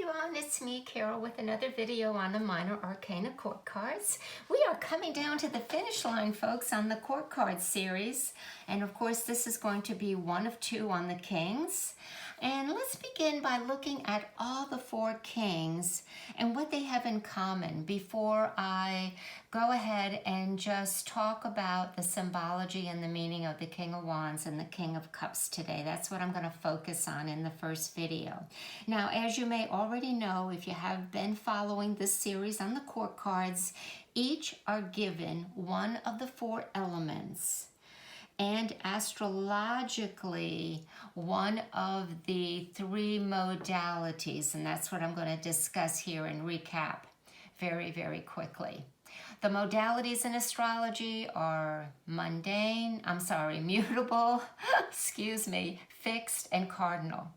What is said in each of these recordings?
everyone, it's me, Carol, with another video on the Minor Arcana Court Cards. We are coming down to the finish line, folks, on the Court Card series. And of course, this is going to be one of two on the Kings. And let's begin by looking at all the four Kings and what they have in common before I go ahead and just talk about the symbology and the meaning of the King of Wands and the King of Cups today. That's what I'm going to focus on in the first video. Now, as you may already know, if you have been following this series on the court cards, each are given one of the four elements, and astrologically one of the three modalities, and that's what I'm going to discuss here and recap very, very quickly. The modalities in astrology are mutable, fixed, and cardinal.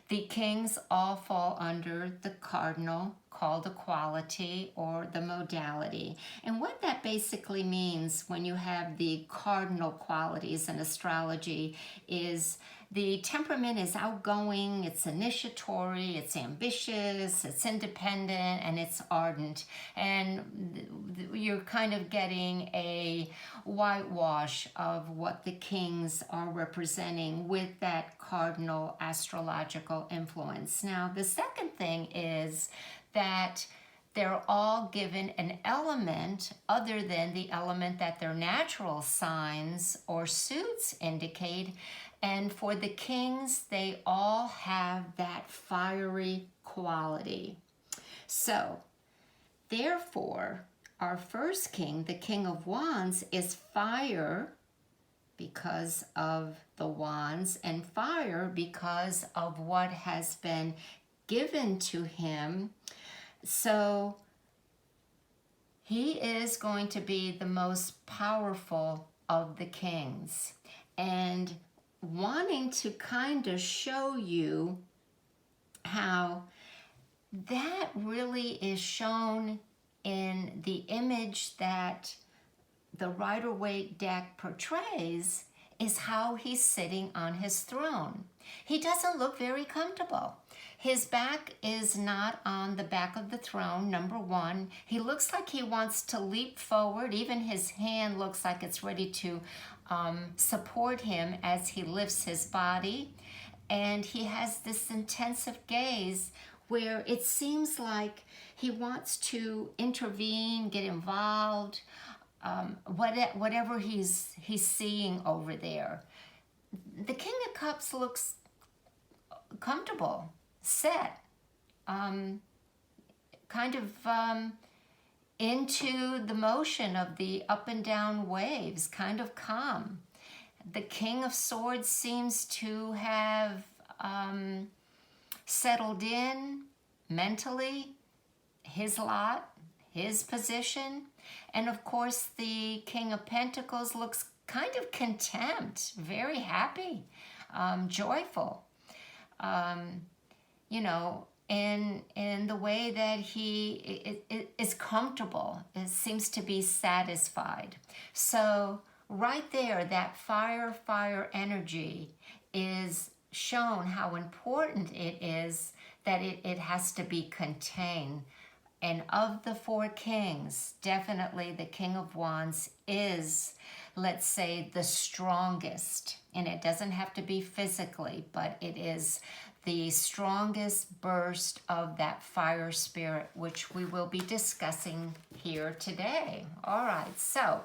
The kings all fall under the cardinal, called a quality or the modality. And what that basically means when you have the cardinal qualities in astrology is the temperament is outgoing, it's initiatory, it's ambitious, it's independent, and it's ardent. And you're kind of getting a whitewash of what the kings are representing with that cardinal astrological influence. Now, the second thing is that they're all given an element other than the element that their natural signs or suits indicate. And for the kings, they all have that fiery quality. So, therefore, our first king, the King of Wands, is fire because of the wands, and fire because of what has been given to him. So he is going to be the most powerful of the kings, and wanting to kind of show you how that really is shown in the image that the Rider-Waite deck portrays is how he's sitting on his throne. He doesn't look very comfortable. His back is not on the back of the throne, number one. He looks like he wants to leap forward. Even his hand looks like it's ready to support him as he lifts his body. And he has this intensive gaze where it seems like he wants to intervene, get involved, whatever he's seeing over there. The King of Cups looks comfortable, set, kind of into the motion of the up and down waves, kind of calm. The King of Swords seems to have settled in mentally, his lot, his position. And of course, the King of Pentacles looks kind of content, very happy, joyful, in the way that he is comfortable, it seems to be satisfied. So right there, that fire energy is shown how important it is that it has to be contained. And of the four kings, definitely the King of Wands is, let's say, the strongest. And it doesn't have to be physically, but it is the strongest burst of that fire spirit, which we will be discussing here today. All right, so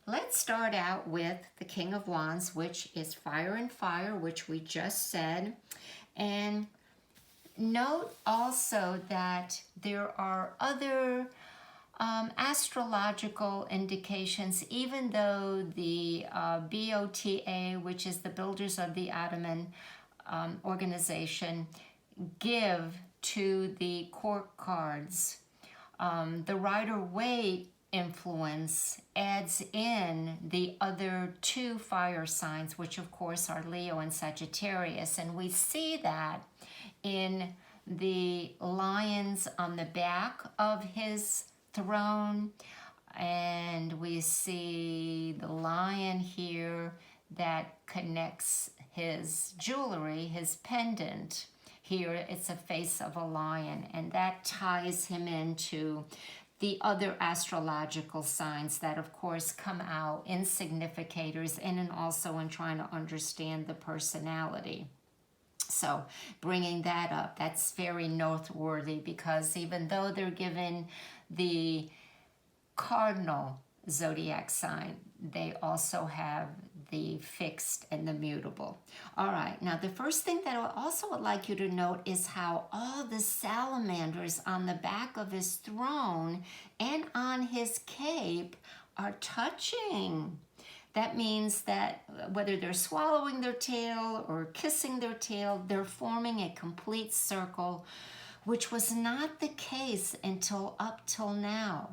let's start out with the King of Wands, which is fire and fire, which we just said. And note also that there are other astrological indications, even though the BOTA, which is the Builders of the Ottoman organization, give to the court cards. The Rider-Waite influence adds in the other two fire signs, which of course are Leo and Sagittarius, and we see that in the lions on the back of his throne, and we see the lion here that connects his jewelry, his pendant Here it's a face of a lion, and that ties him into the other astrological signs that of course come out in significators and in also in trying to understand the personality. So bringing that up, that's very noteworthy, because even though they're given the cardinal zodiac sign, they also have the fixed and the mutable. All right, now the first thing that I also would like you to note is how all the salamanders on the back of his throne and on his cape are touching. That means that whether they're swallowing their tail or kissing their tail, they're forming a complete circle, which was not the case until up till now.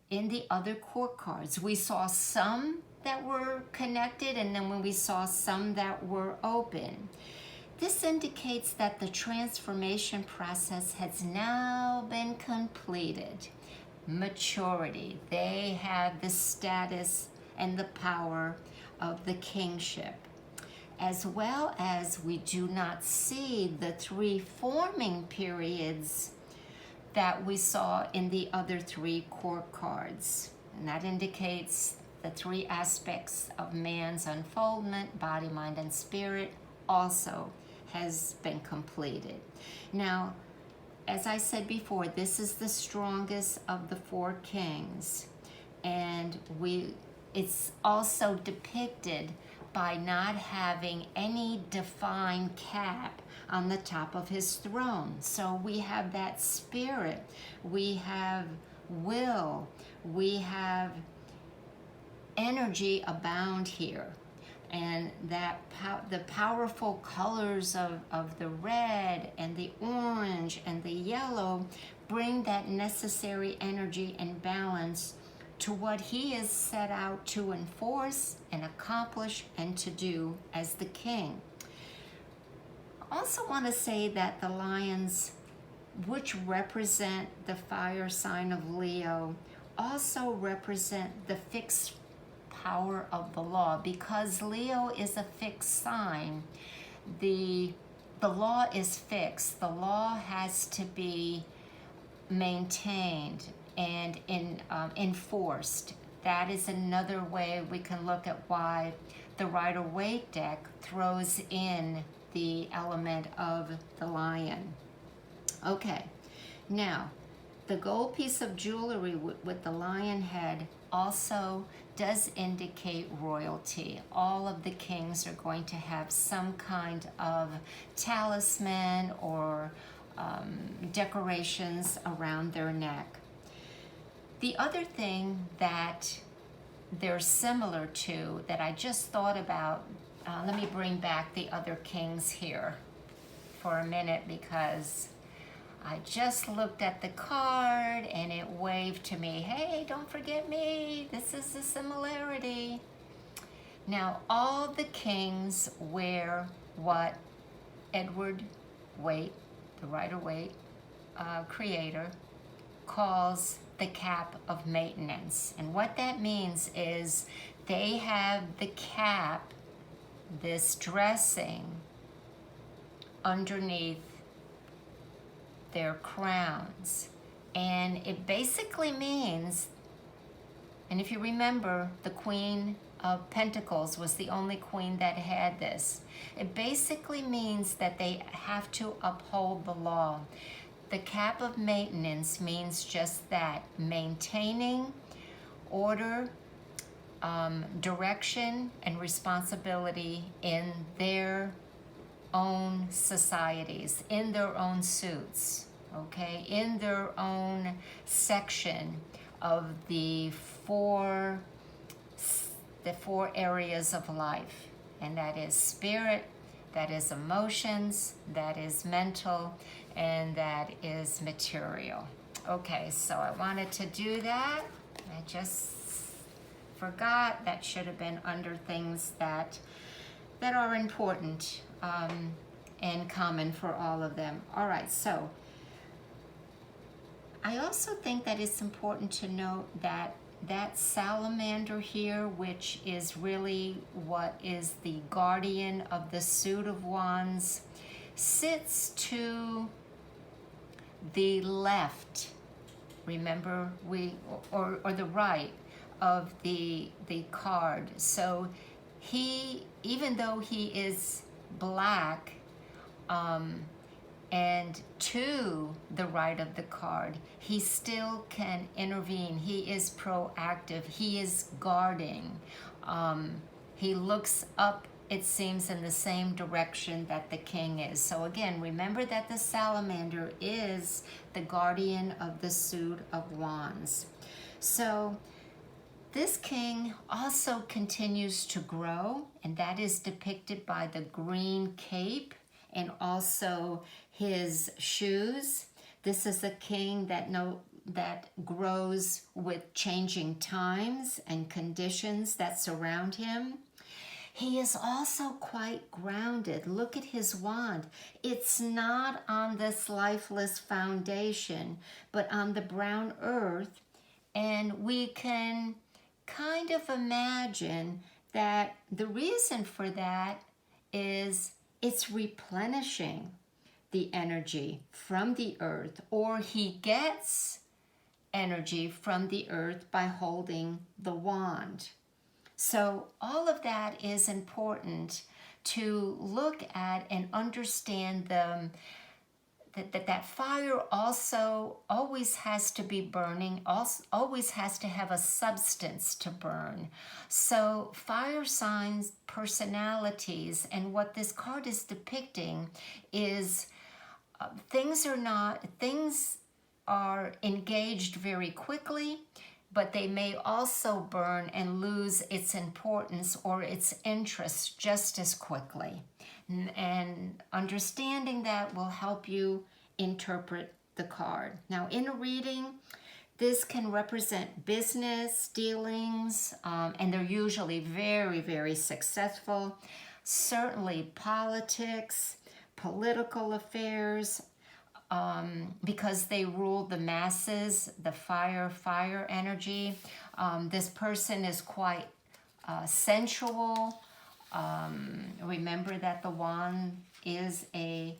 In the other court cards, we saw some that were connected, and then when we saw some that were open. This indicates that the transformation process has now been completed. Maturity. They have the status and the power of the kingship. As well as we do not see the 3 forming periods that we saw in the other 3 court cards. And that indicates the 3 aspects of man's unfoldment, body, mind, and spirit, also has been completed. Now, as I said before, this is the strongest of the 4 kings. And it's also depicted by not having any defined cap on the top of his throne. So we have that spirit, we have will, we have energy abound here. And that the powerful colors of the red and the orange and the yellow bring that necessary energy and balance to what he is set out to enforce and accomplish and to do as the king. I also want to say that the lions, which represent the fire sign of Leo, also represent the fixed power of the law. Because Leo is a fixed sign, the law is fixed. The law has to be maintained and enforced. That is another way we can look at why the Rider-Waite deck throws in the element of the lion. Okay, now the gold piece of jewelry with the lion head also does indicate royalty. All of the kings are going to have some kind of talisman or decorations around their neck. The other thing that they're similar to that I just thought about, let me bring back the other kings here for a minute, because I just looked at the card and it waved to me, hey, don't forget me, this is a similarity. Now, all the kings wear what Edward Waite, the Rider-Waite creator, calls the cap of maintenance. And what that means is they have the cap, this dressing, underneath their crowns. And it basically means, and if you remember, the Queen of Pentacles was the only queen that had this. It basically means that they have to uphold the law. The cap of maintenance means just that, maintaining order, direction, and responsibility in their own societies, in their own suits, okay, in their own section of the four areas of life. And that is spirit, that is emotions, that is mental, and that is material. Okay, so I wanted to do that. I just forgot. That should have been under things that are important and common for all of them. All right, so I also think that it's important to note that salamander here, which is really what is the guardian of the suit of wands, sits to the left, remember, or the right of the card. So he, even though he is black, and to the right of the card, he still can intervene. He is proactive. He is guarding. He looks up, it seems, in the same direction that the king is. So again, remember that the salamander is the guardian of the suit of wands. So this king also continues to grow, and that is depicted by the green cape and also his shoes. This is a king that grows with changing times and conditions that surround him. He is also quite grounded. Look at his wand. It's not on this lifeless foundation, but on the brown earth. And we can kind of imagine that the reason for that is it's replenishing the energy from the earth, or he gets energy from the earth by holding the wand. So all of that is important to look at and understand that fire also always has to be burning, also always has to have a substance to burn. So fire signs, personalities, and what this card is depicting is things are engaged very quickly, but they may also burn and lose its importance or its interest just as quickly. And understanding that will help you interpret the card. Now, in a reading, this can represent business, dealings, and they're usually very, very successful. Certainly politics, political affairs, because they rule the masses, the fire energy. This person is quite sensual. Remember that the wand is a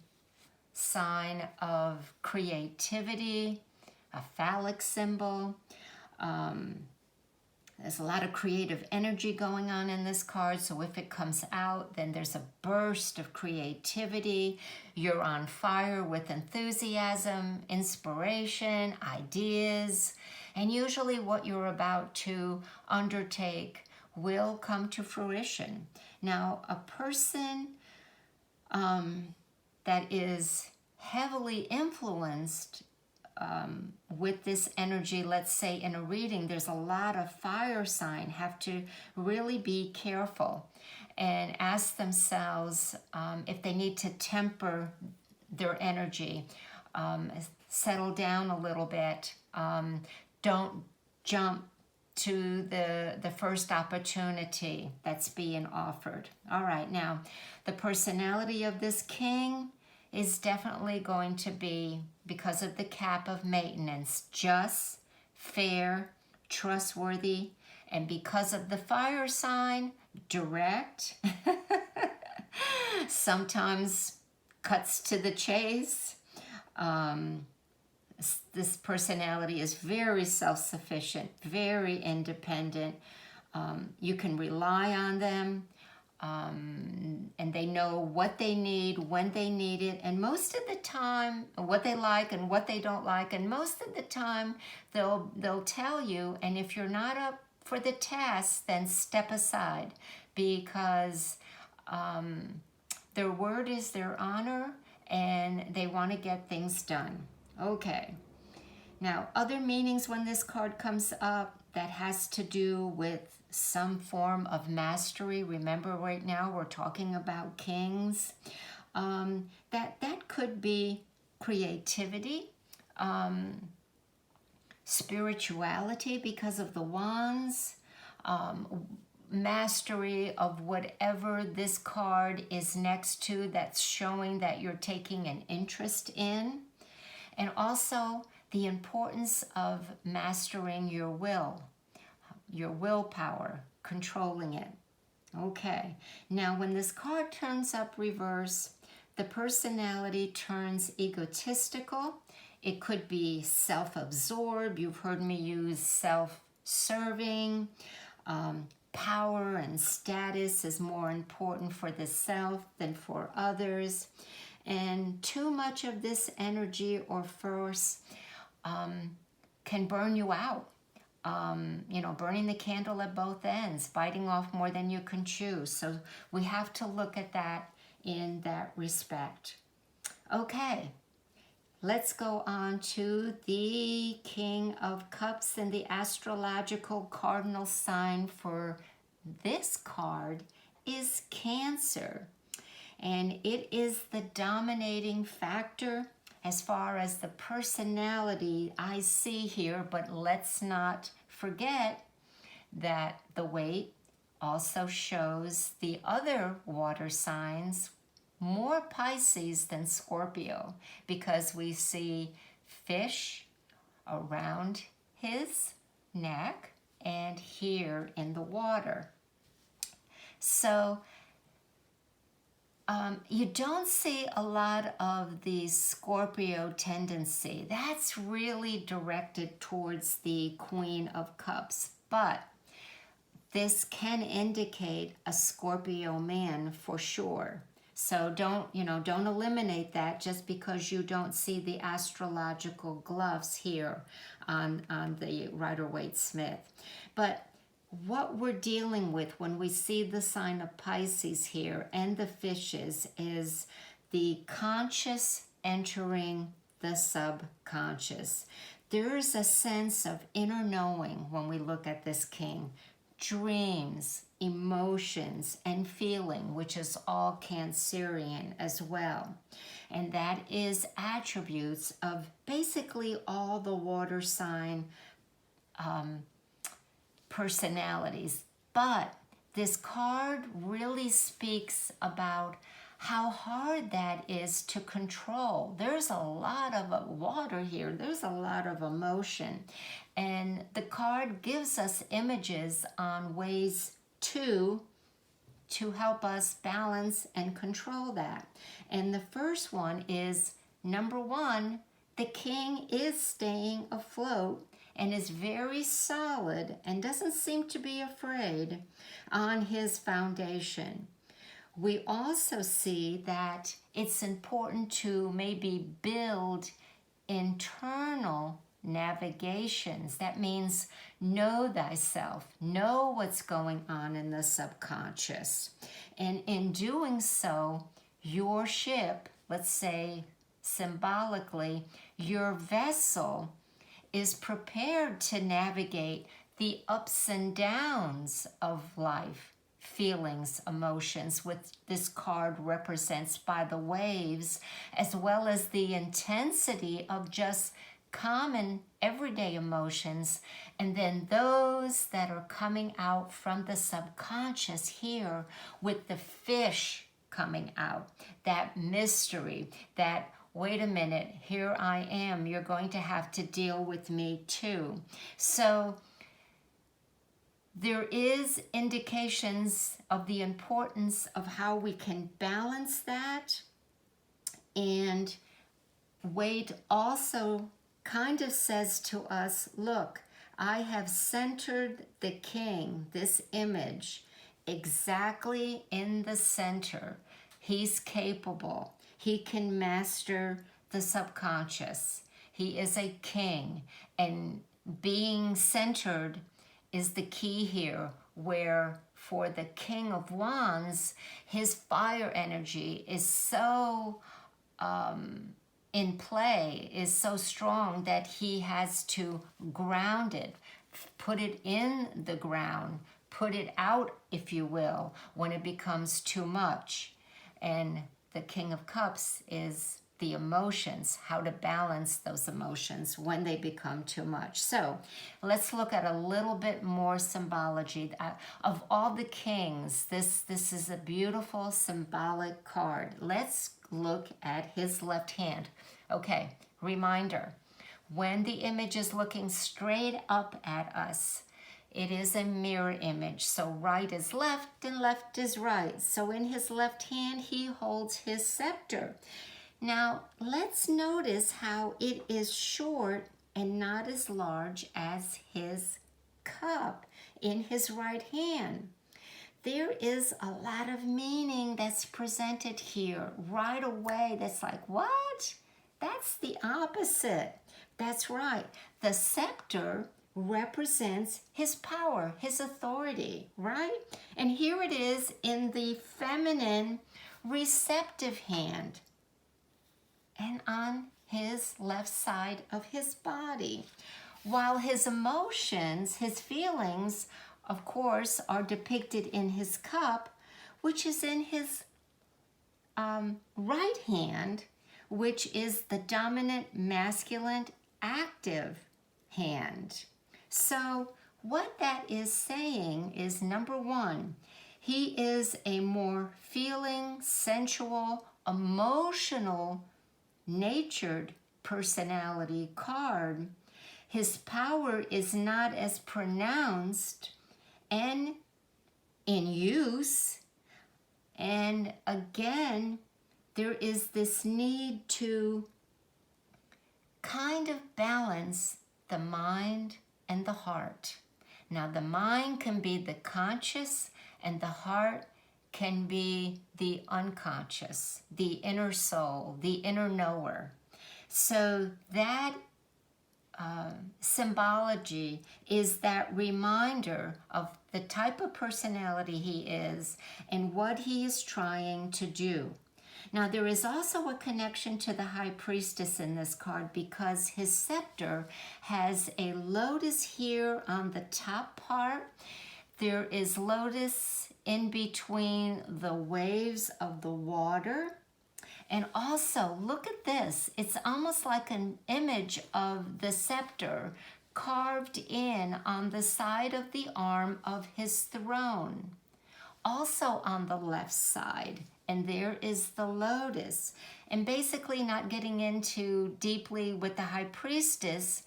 sign of creativity, a phallic symbol. There's a lot of creative energy going on in this card, so if it comes out, then there's a burst of creativity. You're on fire with enthusiasm, inspiration, ideas, and usually what you're about to undertake will come to fruition. Now, a person that is heavily influenced with this energy, let's say in a reading, there's a lot of fire sign, have to really be careful and ask themselves if they need to temper their energy, settle down a little bit, don't jump to the first opportunity that's being offered. All right, now the personality of this king is definitely going to be, because of the cap of maintenance, just, fair, trustworthy, and because of the fire sign, direct, sometimes cuts to the chase. This personality is very self-sufficient, very independent. You can rely on them. And they know what they need, when they need it, and most of the time, what they like and what they don't like, and most of the time, they'll tell you, and if you're not up for the task, then step aside, because their word is their honor, and they want to get things done. Okay. Now, other meanings when this card comes up, that has to do with some form of mastery. Remember, right now we're talking about kings. That could be creativity, spirituality because of the wands, mastery of whatever this card is next to that's showing that you're taking an interest in, and also the importance of mastering your willpower, controlling it. Okay, now when this card turns up reverse, the personality turns egotistical. It could be self-absorbed. You've heard me use self-serving. Power and status is more important for the self than for others. And too much of this energy or force can burn you out. Burning the candle at both ends, biting off more than you can chew. So we have to look at that in that respect. Okay, let's go on to the King of Cups, and the astrological cardinal sign for this card is Cancer. And it is the dominating factor as far as the personality I see here, but let's not forget that the weight also shows the other water signs, more Pisces than Scorpio, because we see fish around his neck and here in the water. So you don't see a lot of the Scorpio tendency. That's really directed towards the Queen of Cups, but this can indicate a Scorpio man for sure. So don't eliminate that just because you don't see the astrological gloves here on the Rider-Waite-Smith. But what we're dealing with when we see the sign of Pisces here and the fishes is the conscious entering the subconscious. There's a sense of inner knowing when we look at this king. Dreams, emotions, and feeling, which is all Cancerian as well. And that is attributes of basically all the water sign personalities. But this card really speaks about how hard that is to control. There's a lot of water here. There's a lot of emotion. And the card gives us images on ways to help us balance and control that. And the first one is, number one, the king is staying afloat and is very solid and doesn't seem to be afraid on his foundation. We also see that it's important to maybe build internal navigations. That means know thyself, know what's going on in the subconscious. And in doing so, your ship, let's say symbolically, your vessel is prepared to navigate the ups and downs of life, feelings, emotions, which this card represents by the waves, as well as the intensity of just common everyday emotions, and then those that are coming out from the subconscious here with the fish coming out, that mystery, that wait a minute, here I am, you're going to have to deal with me too. So there is indications of the importance of how we can balance that. And weight also kind of says to us, look, I have centered the king, this image, exactly in the center. He's capable. He can master the subconscious. He is a king, and being centered is the key here, where for the King of Wands, his fire energy is so in play, is so strong that he has to ground it, put it in the ground, put it out, if you will, when it becomes too much. And the King of Cups is the emotions, how to balance those emotions when they become too much. So let's look at a little bit more symbology. Of all the kings, this is a beautiful symbolic card. Let's look at his left hand. Okay, reminder, when the image is looking straight up at us, It is a mirror image. So right is left and left is right. So in his left hand, he holds his scepter. Now, let's notice how it is short and not as large as his cup in his right hand. There is a lot of meaning that's presented here right away. That's like, what? That's the opposite. That's right. The scepter represents his power, his authority, right? And here it is in the feminine receptive hand and on his left side of his body. While his emotions, his feelings, of course, are depicted in his cup, which is in his right hand, which is the dominant masculine active hand. So what that is saying is, number one, he is a more feeling, sensual, emotional, natured personality card. His power is not as pronounced and in use. And again, there is this need to kind of balance the mind and the heart. Now, the mind can be the conscious and the heart can be the unconscious, the inner soul, the inner knower. So that symbology is that reminder of the type of personality he is and what he is trying to do. Now, there is also a connection to the high priestess in this card because his scepter has a lotus here on the top part. There is lotus in between the waves of the water. And also, look at this. It's almost like an image of the scepter carved in on the side of the arm of his throne. Also on the left side. And there is the lotus. And basically, not getting into deeply with the high priestess,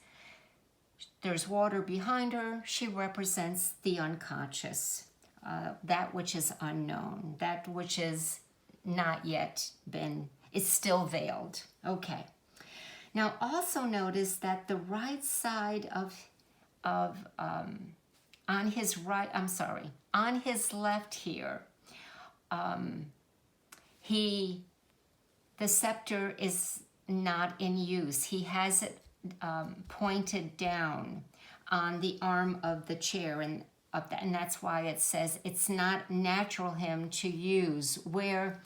there's water behind her. She represents the unconscious, that which is unknown, that which is not yet been, it's still veiled. Okay. Now also notice that the right side on his right, on his left here, the scepter is not in use. He has it pointed down on the arm of the chair, and that's why it says it's not natural him to use, where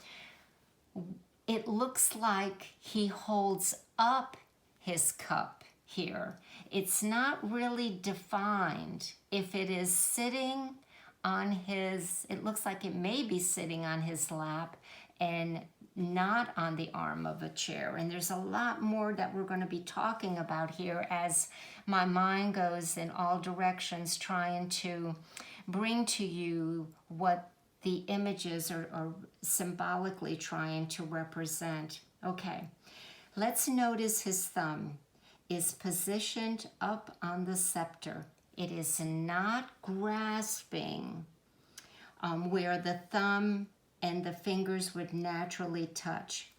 it looks like he holds up his cup here. It's not really defined if it is sitting on his, it looks like it may be sitting on his lap and not on the arm of a chair. And there's a lot more that we're going to be talking about here as my mind goes in all directions trying to bring to you what the images are symbolically trying to represent. Okay, let's notice his thumb is positioned up on the scepter. It is not grasping where the thumb and the fingers would naturally touch.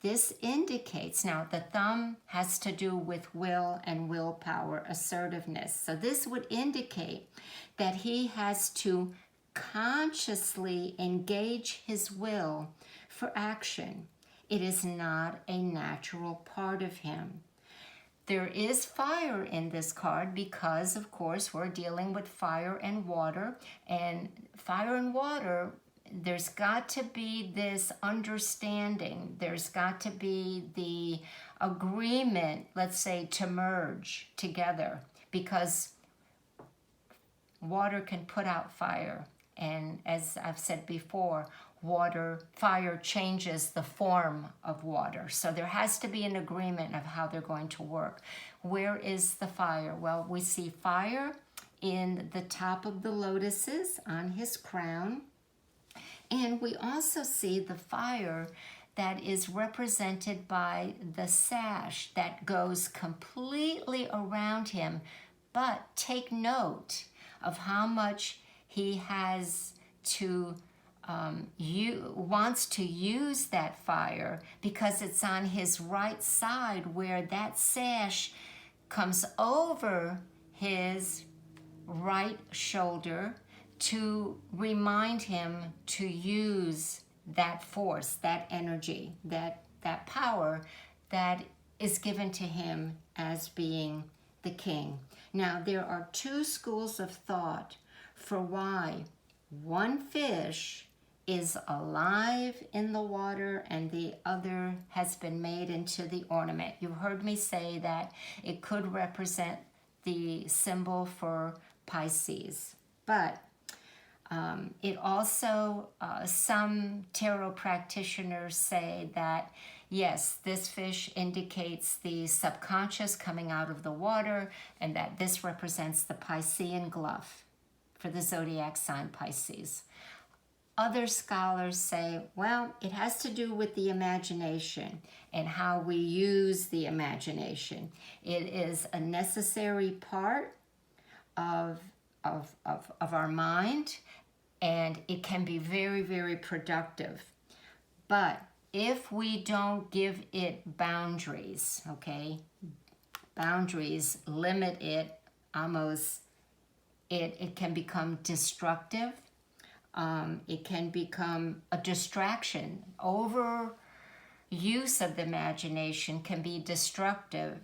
This indicates, now the thumb has to do with will and willpower, assertiveness. So this would indicate that he has to consciously engage his will for action. It is not a natural part of him. There is fire in this card because, of course, we're dealing with fire and water. And fire and water, there's got to be this understanding. There's got to be the agreement, let's say, to merge together. Because water can put out fire. And as I've said before, fire changes the form of water. So there has to be an agreement of how they're going to work. Where is the fire? Well, we see fire in the top of the lotuses on his crown. And we also see the fire that is represented by the sash that goes completely around him. But take note of how much he has to wants to use that fire, because it's on his right side where that sash comes over his right shoulder to remind him to use that force, that energy, that power that is given to him as being the king. Now, there are two schools of thought for why one fish is alive in the water and the other has been made into the ornament. You heard me say that it could represent the symbol for Pisces, but it also, some tarot practitioners say that, yes, this fish indicates the subconscious coming out of the water, and that this represents the Piscean glove for the zodiac sign Pisces. Other scholars say, well, it has to do with the imagination and how we use the imagination. It is a necessary part of our mind, and it can be very, very productive. But if we don't give it boundaries, okay, boundaries limit it, almost, it can become destructive. It can become a distraction. Overuse of the imagination can be destructive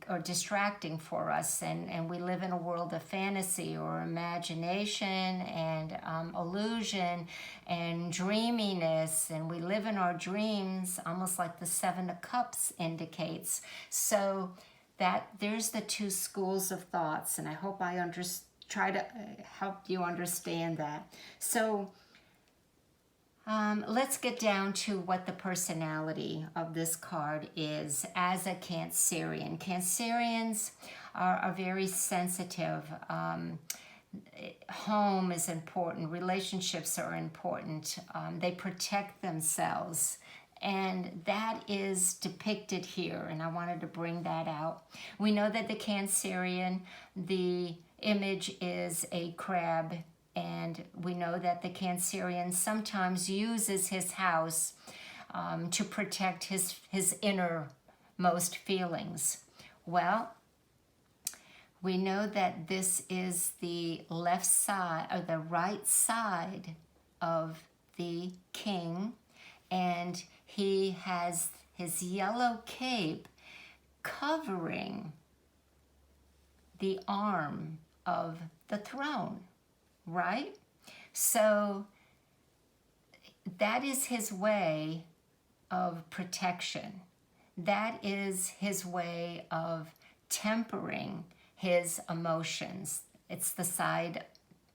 or distracting for us, and we live in a world of fantasy or imagination and illusion and dreaminess, and we live in our dreams almost like the Seven of Cups indicates. So that there's the two schools of thoughts, and I hope I try to help you understand that. So let's get down to what the personality of this card is as a Cancerian. Cancerians are very sensitive. Home is important. Relationships are important. They protect themselves. And that is depicted here, and I wanted to bring that out. We know that the Cancerian, the image is a crab, and we know that the Cancerian sometimes uses his house to protect his innermost feelings. Well, we know that this is the left side or the right side of the king, and he has his yellow cape covering the arm of the throne, right? So that is his way of protection. That is his way of tempering his emotions. It's the side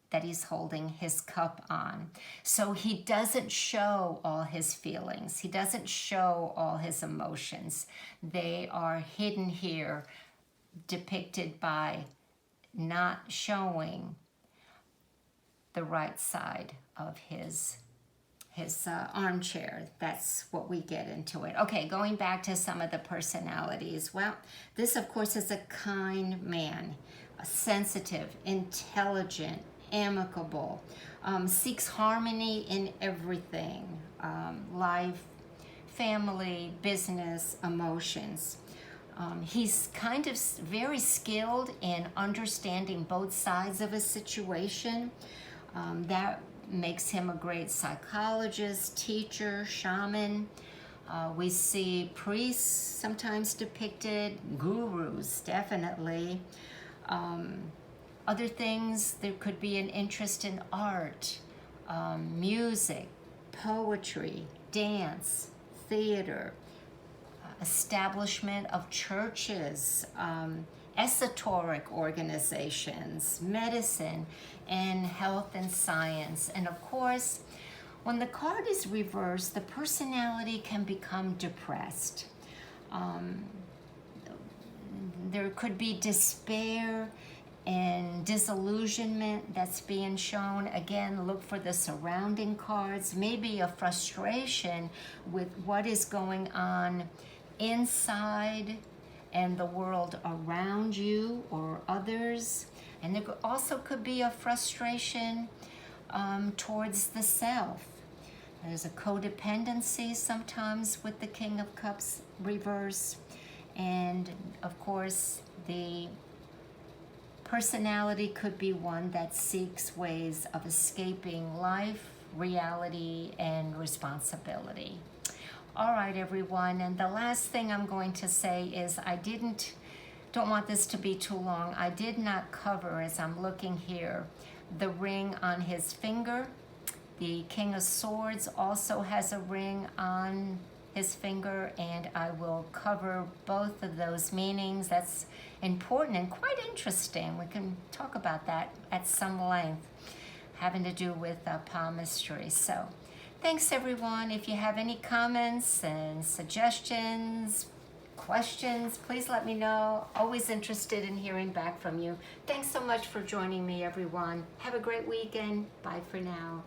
that he's holding his cup on. So he doesn't show all his feelings. He doesn't show all his emotions. They are hidden here, depicted by not showing the right side of his armchair. That's what we get into it. Okay, going back to some of the personalities. Well, this, of course, is a kind man, sensitive, intelligent, amicable, seeks harmony in everything, life, family, business, emotions. He's kind of very skilled in understanding both sides of a situation. That makes him a great psychologist, teacher, shaman. We see priests sometimes depicted, gurus definitely. Other things, there could be an interest in art, music, poetry, dance, theater, establishment of churches, esoteric organizations, medicine, and health and science. And of course, when the card is reversed, the personality can become depressed. There could be despair and disillusionment that's being shown. Again, look for the surrounding cards. Maybe a frustration with what is going on inside and the world around you or others. And there also could be a frustration towards the self. There's a codependency sometimes with the King of Cups reverse. And of course, the personality could be one that seeks ways of escaping life, reality, and responsibility. All right, everyone. And the last thing I'm going to say is don't want this to be too long. I did not cover, as I'm looking here, the ring on his finger. The King of Swords also has a ring on his finger, and I will cover both of those meanings. That's important and quite interesting. We can talk about that at some length, having to do with palmistry. So thanks, everyone. If you have any comments and suggestions, questions, please let me know. Always interested in hearing back from you. Thanks so much for joining me, everyone. Have a great weekend. Bye for now.